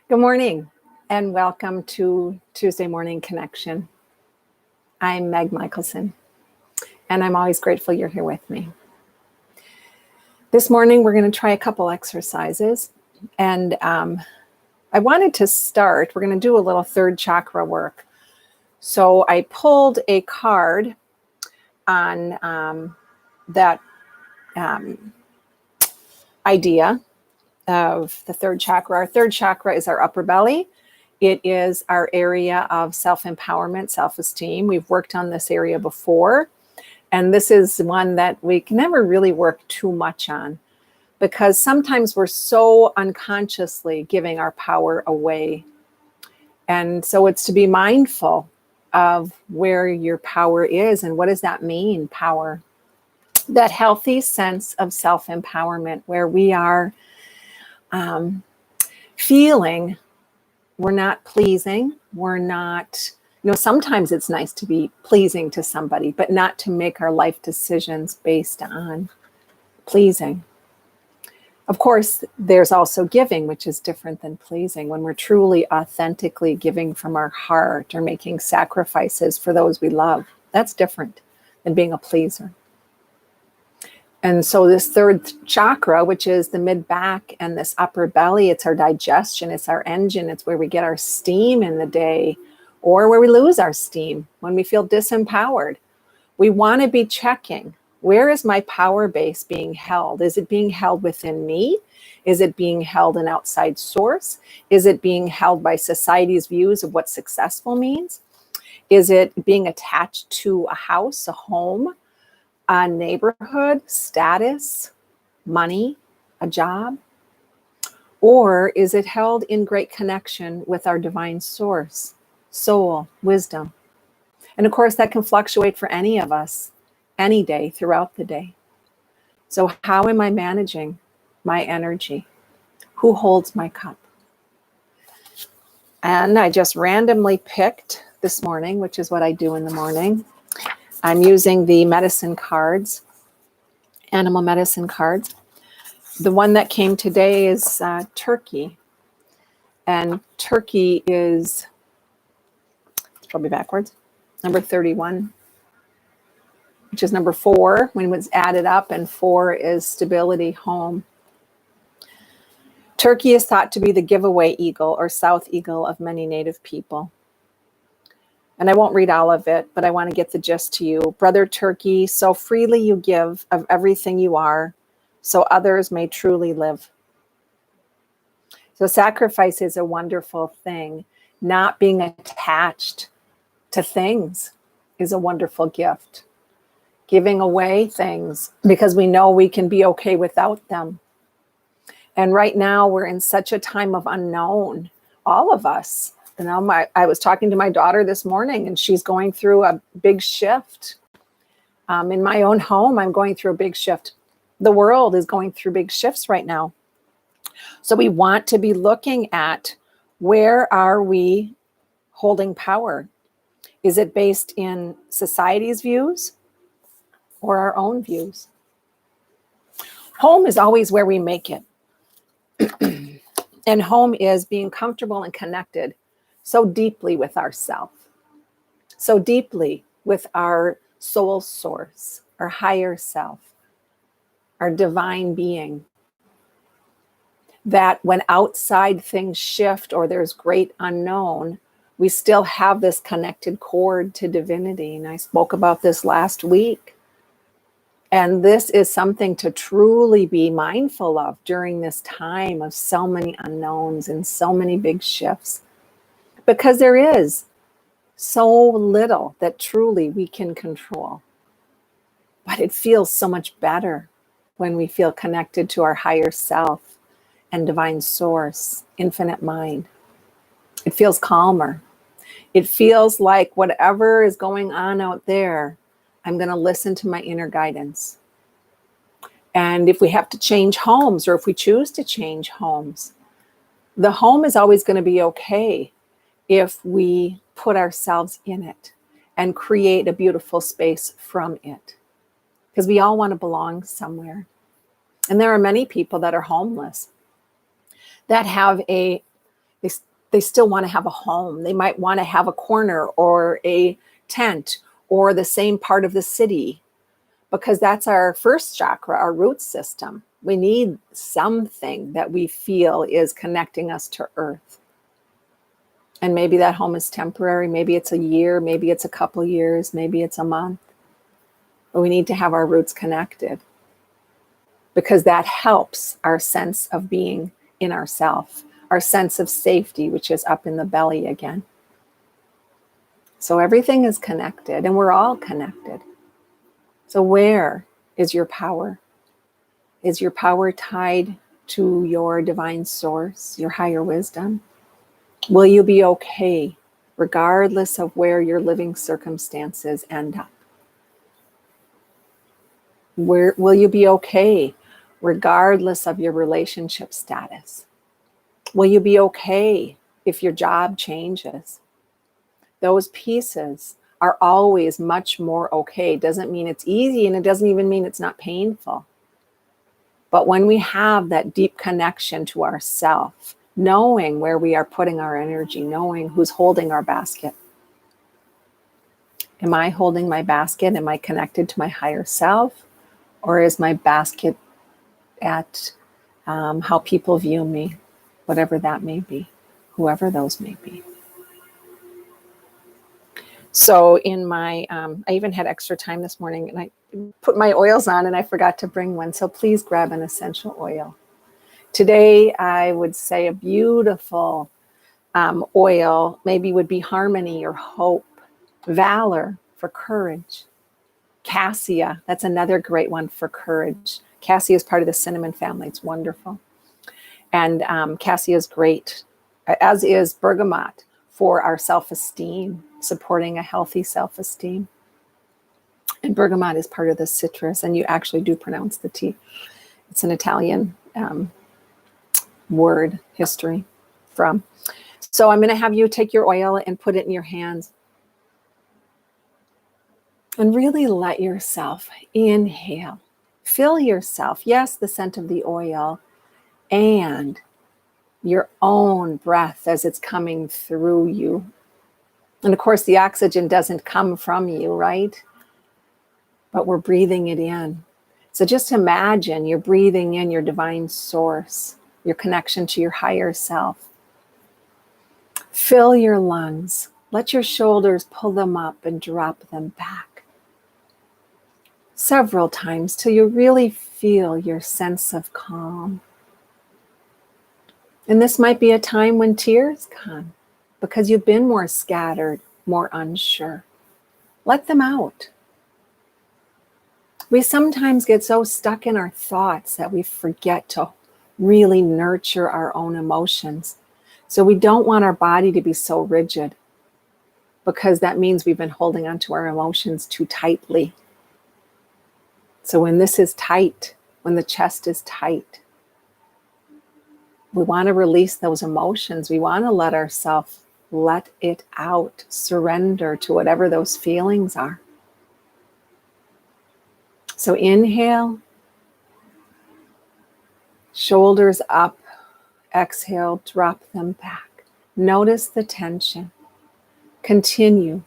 Good morning and welcome to Tuesday Morning Connection. I'm Meg Michelson and I'm always grateful you're here with me. This morning we're going to try a couple exercises and I wanted to start, we're going to do a little third chakra work. So I pulled a card on that idea of the third chakra. Our third chakra is our upper belly. It is our area of self-empowerment, self-esteem. We've worked on this area before, and this is one that we can never really work too much on because sometimes we're so unconsciously giving our power away. And so it's to be mindful of where your power is and what does that mean, power? That healthy sense of self-empowerment where we are feeling we're not pleasing, we're not, sometimes it's nice to be pleasing to somebody, but not to make our life decisions based on pleasing. Of course, there's also giving, which is different than pleasing. When we're truly authentically giving from our heart or making sacrifices for those we love, that's different than being a pleaser. And so this third chakra, which is the mid-back and this upper belly, it's our digestion, it's our engine, it's where we get our steam in the day or where we lose our steam when we feel disempowered. We want to be checking, where is my power base being held? Is it being held within me? Is it being held an outside source? Is it being held by society's views of what successful means? Is it being attached to a house, a home? A neighborhood, status, money, a job? Or is it held in great connection with our divine source, soul, wisdom? And of course, that can fluctuate for any of us, any day, throughout the day. So how am I managing my energy? Who holds my cup? And I just randomly picked this morning, which is what I do in the morning. I'm using the medicine cards, animal medicine cards. The one that came today is turkey. And turkey is, it's probably backwards, number 31, which is number 4 when it's added up, and 4 is stability, home. Turkey is thought to be the giveaway eagle or south eagle of many Native people. And I won't read all of it, but I want to get the gist to you. Brother Turkey, so freely you give of everything you are, so others may truly live. So sacrifice is a wonderful thing. Not being attached to things is a wonderful gift. Giving away things because we know we can be okay without them. And right now we're in such a time of unknown, all of us. I was talking to my daughter this morning and she's going through a big shift. In my own home, I'm going through a big shift. The world is going through big shifts right now. So we want to be looking at, where are we holding power? Is it based in society's views or our own views? Home is always where we make it. And home is being comfortable and connected so deeply with ourself, so deeply with our soul source, our higher self, our divine being, that when outside things shift or there's great unknown, we still have this connected cord to divinity. And I spoke about this last week. And this is something to truly be mindful of during this time of so many unknowns and so many big shifts. Because there is so little that truly we can control. But it feels so much better when we feel connected to our higher self and divine source, infinite mind. It feels calmer. It feels like whatever is going on out there, I'm going to listen to my inner guidance. And if we have to change homes, or if we choose to change homes, the home is always going to be okay if we put ourselves in it and create a beautiful space from it. Because we all want to belong somewhere. And there are many people that are homeless, that have a They, they still want to have a home. They might want to have a corner or a tent or the same part of the city, because that's our first chakra, our root system. We need something that we feel is connecting us to earth. And maybe that home is temporary. Maybe it's a year. Maybe it's a couple years. Maybe it's a month. But we need to have our roots connected, because that helps our sense of being in ourself, our sense of safety, which is up in the belly again. So everything is connected, and we're all connected. So where is your power? Is your power tied to your divine source, your higher wisdom? Will you be okay regardless of where your living circumstances end up? Where will you be okay regardless of your relationship status? Will you be okay if your job changes? Those pieces are always much more okay. Doesn't mean it's easy, and it doesn't even mean it's not painful. But when we have that deep connection to ourself, knowing where we are putting our energy, knowing who's holding our basket. Am I holding my basket? Am I connected to my higher self? Or is my basket at how people view me, whatever that may be, whoever those may be? So in my, I even had extra time this morning, and I put my oils on and I forgot to bring one. So please grab an essential oil. Today, I would say a beautiful oil maybe would be harmony or hope, valor for courage, cassia. That's another great one for courage. Cassia is part of the cinnamon family. It's wonderful. And cassia is great, as is bergamot for our self-esteem, supporting a healthy self-esteem. And bergamot is part of the citrus, and you actually do pronounce the T. It's an Italian word history from. So I'm going to have you take your oil and put it in your hands. And really let yourself inhale. Fill yourself, yes, the scent of the oil, and your own breath as it's coming through you. And of course, the oxygen doesn't come from you, right? But we're breathing it in. So just imagine you're breathing in your divine source, your connection to your higher self. Fill your lungs. Let your shoulders pull them up and drop them back several times till you really feel your sense of calm. And this might be a time when tears come because you've been more scattered, more unsure. Let them out. We sometimes get so stuck in our thoughts that we forget to really nurture our own emotions. So we don't want our body to be so rigid, because that means we've been holding on to our emotions too tightly. So when this is tight, when the chest is tight, we want to release those emotions. We want to let ourselves let it out, surrender to whatever those feelings are. So inhale, shoulders up, exhale, drop them back. Notice the tension. Continue.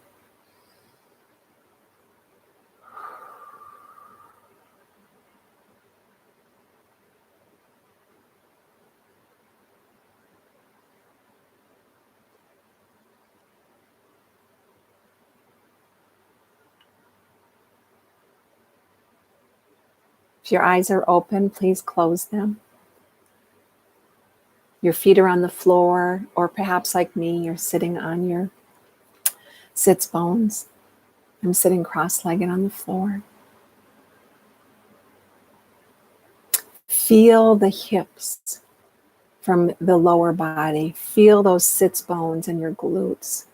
If your eyes are open, please close them. Your feet are on the floor, or perhaps like me, you're sitting on your sits bones. I'm sitting cross-legged on the floor. Feel the hips from the lower body. Feel those sits bones and your glutes.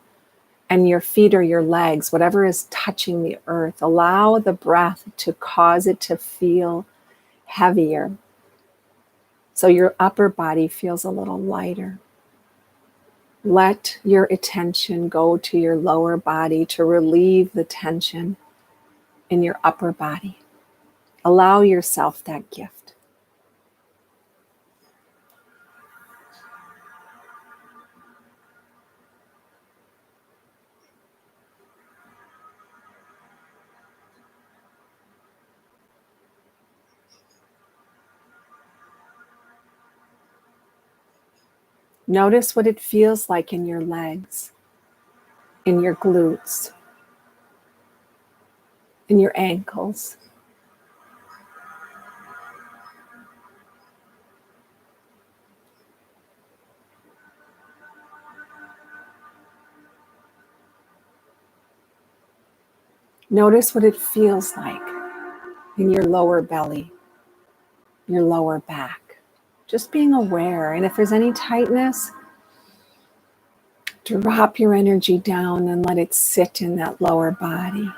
And your feet or your legs, whatever is touching the earth. Allow the breath to cause it to feel heavier. So your upper body feels a little lighter. Let your attention go to your lower body to relieve the tension in your upper body. Allow yourself that gift. Notice what it feels like in your legs, in your glutes, in your ankles. Notice what it feels like in your lower belly, your lower back. Just being aware. And if there's any tightness, drop your energy down and let it sit in that lower body.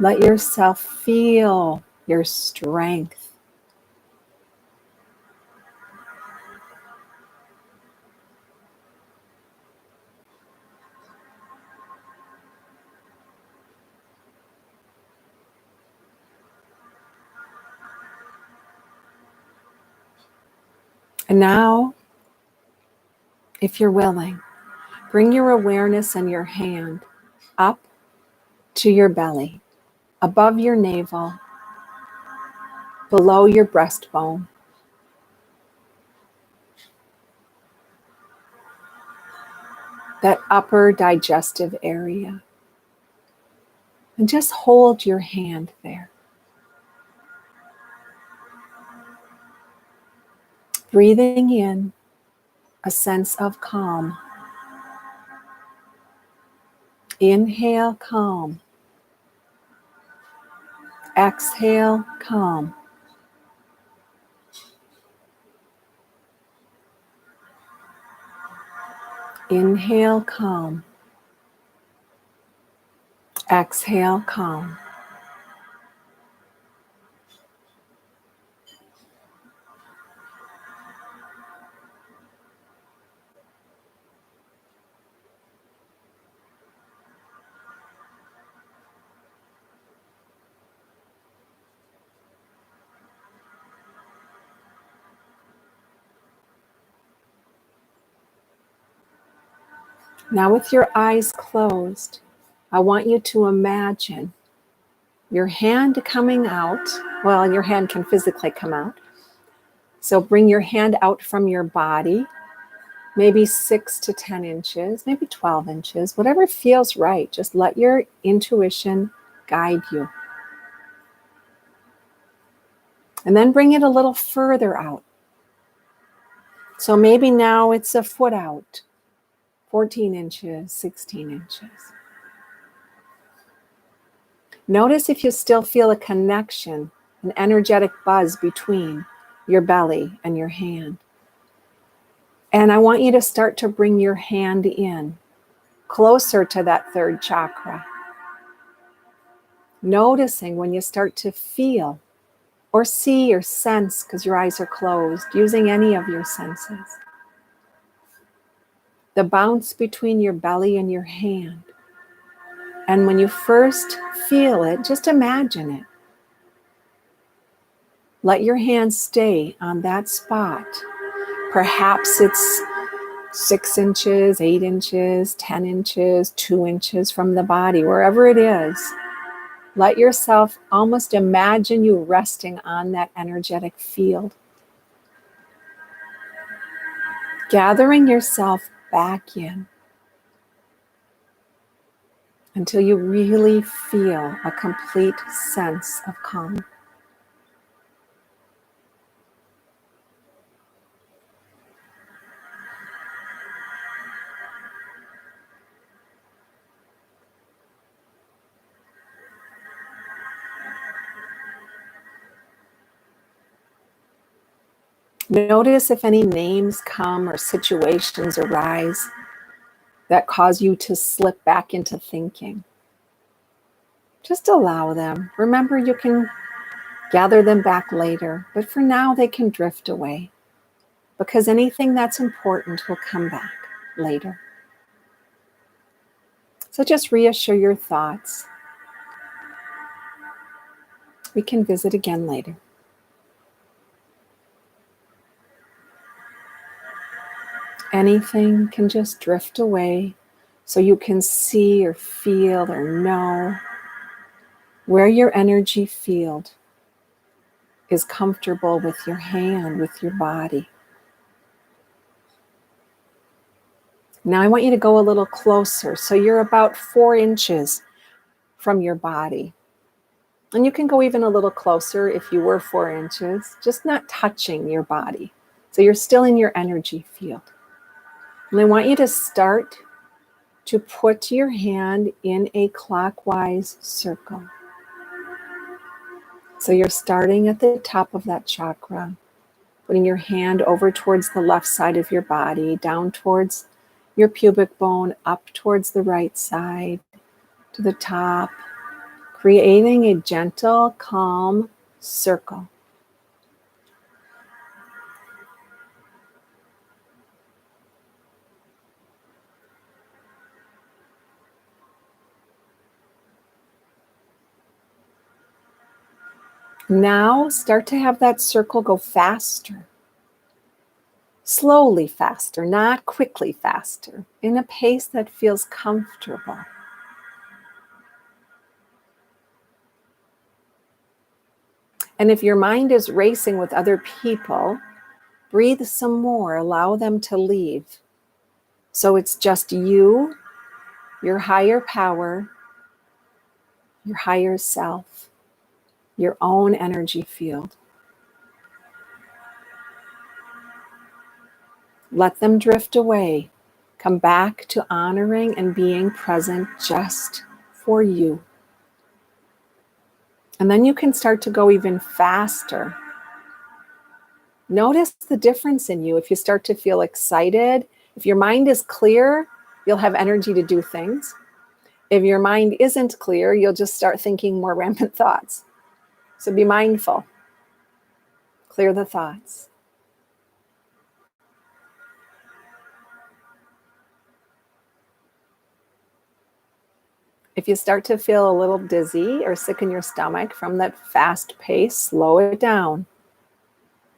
Let yourself feel your strength. And now, if you're willing, bring your awareness and your hand up to your belly, above your navel, below your breastbone. That upper digestive area. And just hold your hand there. Breathing in a sense of calm. Inhale, calm. Exhale, calm. Inhale, calm. Exhale, calm. Now with your eyes closed, I want you to imagine your hand coming out. Well, your hand can physically come out. So bring your hand out from your body, maybe 6 to 10 inches, maybe 12 inches, whatever feels right. Just let your intuition guide you. And then bring it a little further out. So maybe now it's a foot out, 14 inches, 16 inches. Notice if you still feel a connection, an energetic buzz between your belly and your hand. And I want you to start to bring your hand in, closer to that third chakra. Noticing when you start to feel or see or sense, because your eyes are closed, using any of your senses. The bounce between your belly and your hand. And when you first feel it, just imagine it. Let your hand stay on that spot. Perhaps it's 6 inches, 8 inches, 10 inches, 2 inches from the body, wherever it is. Let yourself almost imagine you resting on that energetic field. Gathering yourself back in until you really feel a complete sense of calm. Notice if any names come or situations arise that cause you to slip back into thinking. Just allow them. Remember, you can gather them back later, but for now they can drift away because anything that's important will come back later. So just reassure your thoughts. We can visit again later. Anything can just drift away so you can see or feel or know where your energy field is comfortable with your hand, with your body. Now I want you to go a little closer. So you're about 4 inches from your body. And you can go even a little closer if you were 4 inches, just not touching your body. So you're still in your energy field. And I want you to start to put your hand in a clockwise circle. So you're starting at the top of that chakra, putting your hand over towards the left side of your body, down towards your pubic bone, up towards the right side, to the top, creating a gentle, calm circle. Now start to have that circle go faster. Slowly faster, not quickly faster, in a pace that feels comfortable. And if your mind is racing with other people, breathe some more, allow them to leave. So it's just you, your higher power, your higher self, your own energy field. Let them drift away. Come back to honoring and being present just for you. And then you can start to go even faster. Notice the difference in you. If you start to feel excited, if your mind is clear, you'll have energy to do things. If your mind isn't clear, you'll just start thinking more rampant thoughts. So be mindful. Clear the thoughts. If you start to feel a little dizzy or sick in your stomach from that fast pace, slow it down.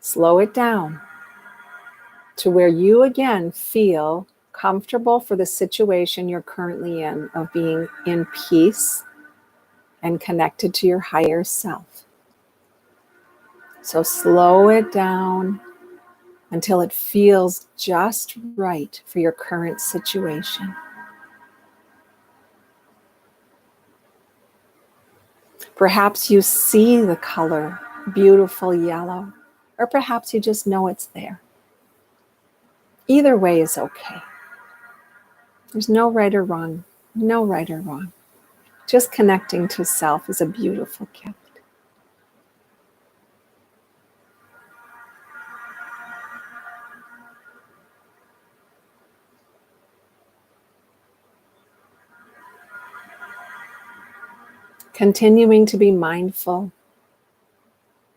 Slow it down to where you again feel comfortable for the situation you're currently in, of being in peace and connected to your higher self. So slow it down until it feels just right for your current situation. Perhaps you see the color, beautiful yellow, or perhaps you just know it's there. Either way is okay. There's no right or wrong, no right or wrong. Just connecting to self is a beautiful gift. Continuing to be mindful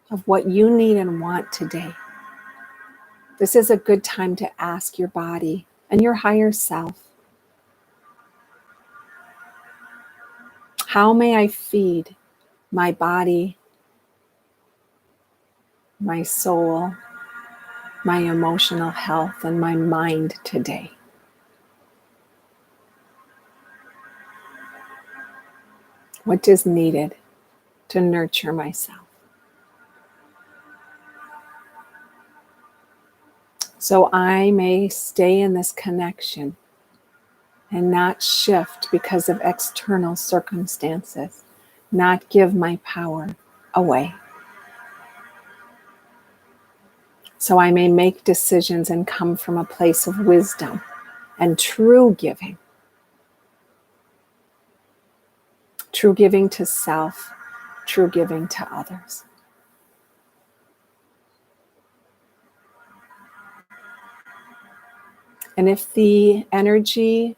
of what you need and want today. This is a good time to ask your body and your higher self, how may I feed my body, my soul, my emotional health, and my mind today? What is needed to nurture myself? So I may stay in this connection and not shift because of external circumstances, not give my power away. So I may make decisions and come from a place of wisdom and true giving to self, true giving to others. And if the energy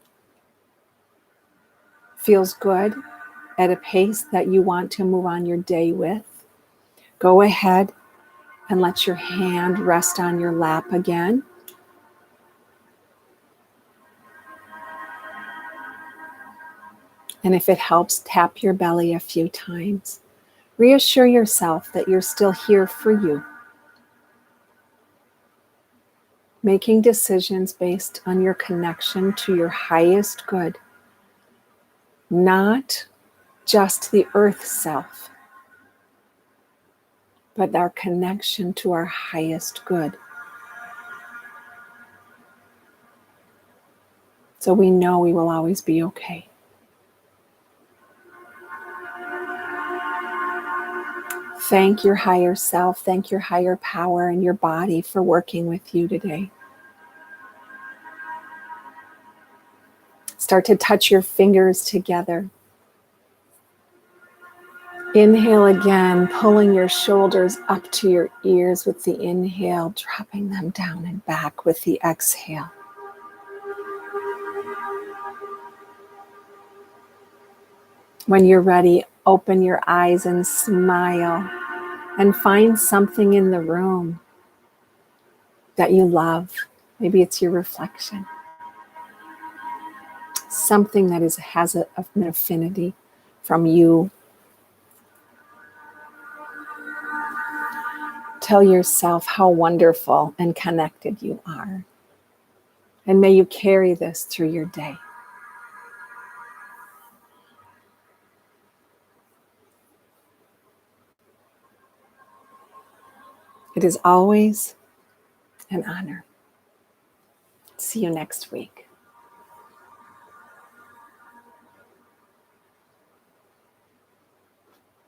feels good at a pace that you want to move on your day with, go ahead and let your hand rest on your lap again. And if it helps, tap your belly a few times. Reassure yourself that you're still here for you. Making decisions based on your connection to your highest good, not just the earth self, but our connection to our highest good. So we know we will always be okay. Thank your higher self, thank your higher power and your body for working with you today. Start to touch your fingers together. Inhale again, pulling your shoulders up to your ears with the inhale, dropping them down and back with the exhale. When you're ready, open your eyes and smile and find something in the room that you love. Maybe it's your reflection. Something that has an affinity from you. Tell yourself how wonderful and connected you are. And may you carry this through your day. It is always an honor. See you next week.